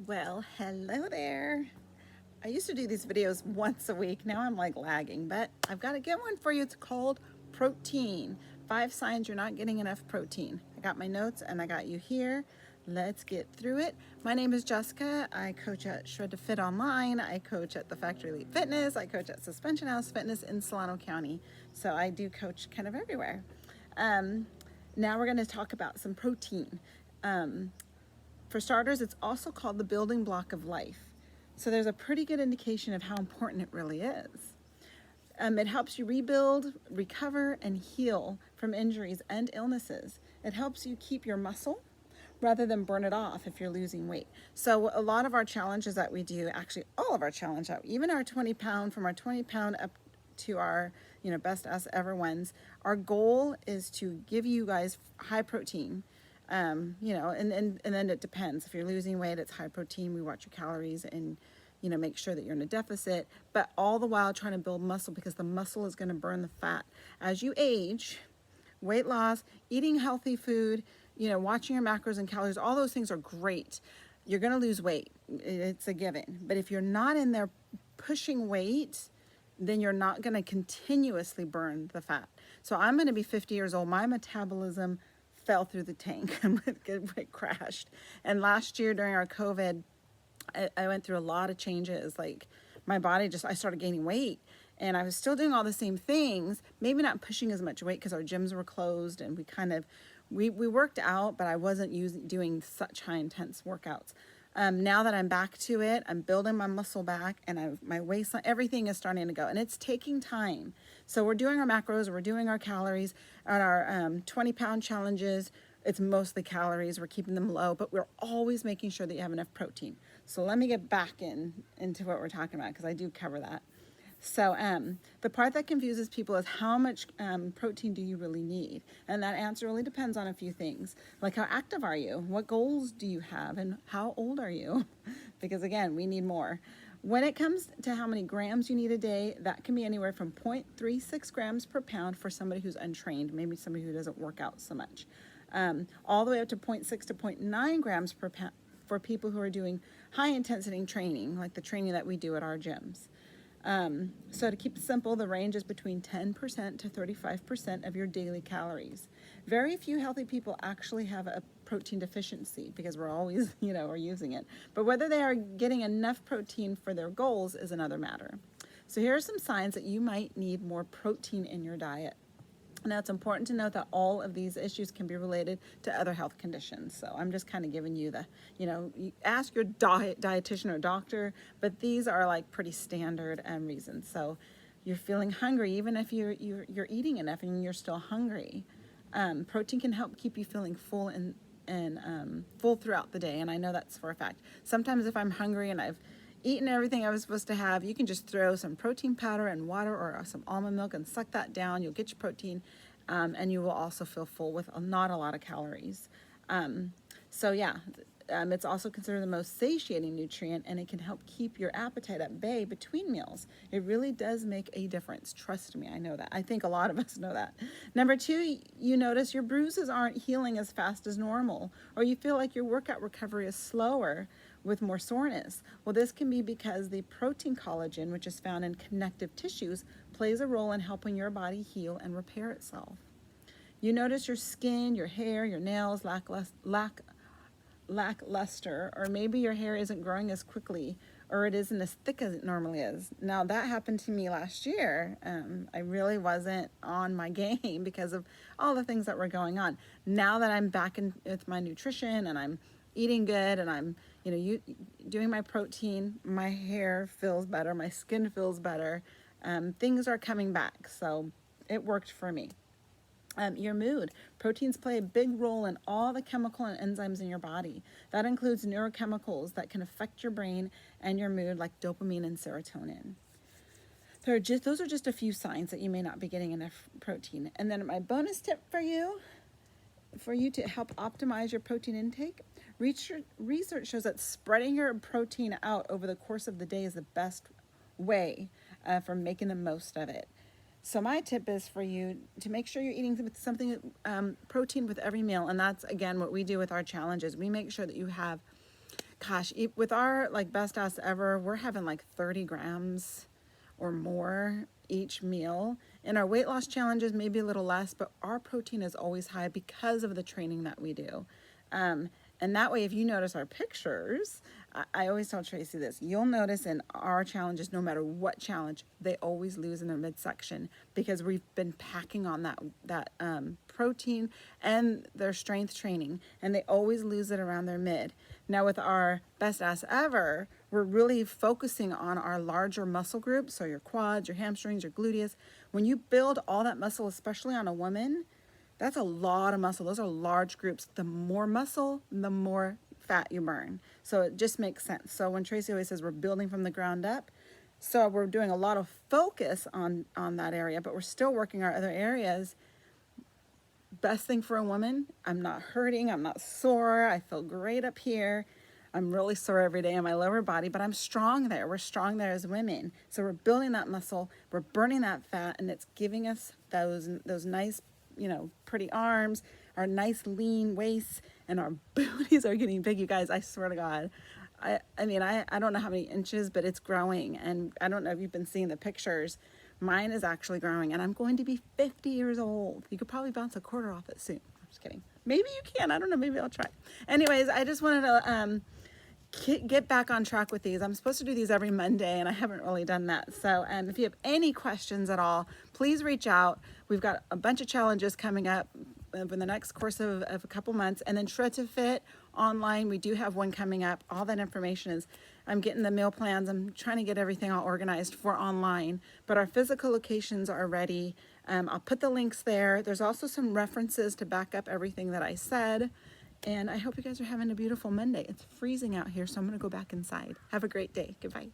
Well, hello there. I used to do these videos once a week. Now I'm like lagging, but I've got a good one for you. It's called Protein. 5 signs you're not getting enough protein. I got my notes and I got you here. Let's get through it. My name is Jessica. I coach at Shred to Fit Online. I coach at the Factory Elite Fitness. I coach at Suspension House Fitness in Solano County. So I do coach kind of everywhere. Um, Now we're going to talk about some protein. Um, for starters, it's also called the building block of life. So there's a pretty good indication of how important it really is. It helps you rebuild, recover, and heal from injuries and illnesses. It helps you keep your muscle rather than burn it off if you're losing weight. So a lot of our challenges that we do, actually all of our challenges, even our 20 pound, from our 20 pound up to our best us ever ones, our goal is to give you guys high protein. And then it depends. If you're losing weight, it's high protein. We watch your calories and make sure that you're in a deficit, but all the while trying to build muscle, because the muscle is going to burn the fat as you age. Weight loss, eating healthy food, watching your macros and calories, all those things are great. You're going to lose weight. It's a given. But if you're not in there pushing weight, then you're not going to continuously burn the fat. So I'm going to be 50 years old. My metabolism fell through the tank. It crashed. And last year during our COVID, I went through a lot of changes. Like my body I started gaining weight, and I was still doing all the same things, maybe not pushing as much weight because our gyms were closed, and we worked out, but I wasn't doing such high intense workouts. Now that I'm back to it, I'm building my muscle back, and my waistline, everything is starting to go, and it's taking time. So we're doing our macros, we're doing our calories, on our 20 pound challenges. It's mostly calories. We're keeping them low, but we're always making sure that you have enough protein. So let me get back into what we're talking about, because I do cover that. So the part that confuses people is how much protein do you really need? And that answer really depends on a few things. Like, how active are you? What goals do you have? And how old are you? Because again, we need more. When it comes to how many grams you need a day, that can be anywhere from 0.36 grams per pound for somebody who's untrained, maybe somebody who doesn't work out so much, all the way up to 0.6 to 0.9 grams per pound for people who are doing high intensity training, like the training that we do at our gyms. So to keep it simple, the range is between 10% to 35% of your daily calories. Very few healthy people actually have a protein deficiency, because we're always, are using it. But whether they are getting enough protein for their goals is another matter. So here are some signs that you might need more protein in your diet. Now, it's important to note that all of these issues can be related to other health conditions. So I'm just kind of giving you you ask your dietitian or doctor, but these are like pretty standard reasons. So you're feeling hungry, even if you're eating enough and you're still hungry. Protein can help keep you feeling full and full throughout the day, and I know that's for a fact. Sometimes if I'm hungry and I've eaten everything I was supposed to have, you can just throw some protein powder and water or some almond milk and suck that down. You'll get your protein, and you will also feel full with not a lot of calories. It's also considered the most satiating nutrient, and it can help keep your appetite at bay between meals. It really does make a difference. Trust me, I know that. I think a lot of us know that. Number two, you notice your bruises aren't healing as fast as normal, or you feel like your workout recovery is slower with more soreness. Well, this can be because the protein collagen, which is found in connective tissues, plays a role in helping your body heal and repair itself. You notice your skin, your hair, your nails lackluster, or maybe your hair isn't growing as quickly, or it isn't as thick as it normally is. Now, that happened to me last year. I really wasn't on my game because of all the things that were going on. Now that I'm back with my nutrition and I'm eating good and I'm doing my protein, my hair feels better, my skin feels better. Things are coming back, so it worked for me. Your mood. Proteins play a big role in all the chemical and enzymes in your body. That includes neurochemicals that can affect your brain and your mood, like dopamine and serotonin. Those are just a few signs that you may not be getting enough protein. And then my bonus tip for you to help optimize your protein intake, research shows that spreading your protein out over the course of the day is the best way for making the most of it. So my tip is for you to make sure you're eating something protein with every meal, and that's again what we do with our challenges. We make sure that you have gosh, with our like best ass ever, we're having like 30 grams or more each meal. In our weight loss challenges, maybe a little less, but our protein is always high because of the training that we do. And that way, if you notice our pictures, I always tell Tracy this, you'll notice in our challenges, no matter what challenge, they always lose in their midsection because we've been packing on that protein and their strength training, and they always lose it around their mid. Now with our best ass ever, we're really focusing on our larger muscle groups, so your quads, your hamstrings, your gluteus. When you build all that muscle, especially on a woman, that's a lot of muscle. Those are large groups. The more muscle, the more fat you burn. So it just makes sense. So when Tracy always says we're building from the ground up, so we're doing a lot of focus on that area, but we're still working our other areas. Best thing for a woman, I'm not hurting, I'm not sore, I feel great up here. I'm really sore every day in my lower body, but I'm strong there. We're strong there as women. So we're building that muscle, we're burning that fat, and it's giving us those nice, pretty arms, our nice lean waists, and our booties are getting big, you guys. I swear to God. I don't know how many inches, but it's growing. And I don't know if you've been seeing the pictures. Mine is actually growing, and I'm going to be 50 years old. You could probably bounce a quarter off it soon. I'm just kidding. Maybe you can. I don't know. Maybe I'll try. Anyways, I just wanted to get back on track with these. I'm supposed to do these every Monday, and I haven't really done that. So if you have any questions at all, please reach out. We've got a bunch of challenges coming up in the next course of a couple months, and then Shred to Fit online, we do have one coming up. All that information is, I'm getting the meal plans, I'm trying to get everything all organized for online, but our physical locations are ready. I'll put the links there. There's also some references to back up everything that I said. And I hope you guys are having a beautiful Monday. It's freezing out here, so I'm going to go back inside. Have a great day. Goodbye.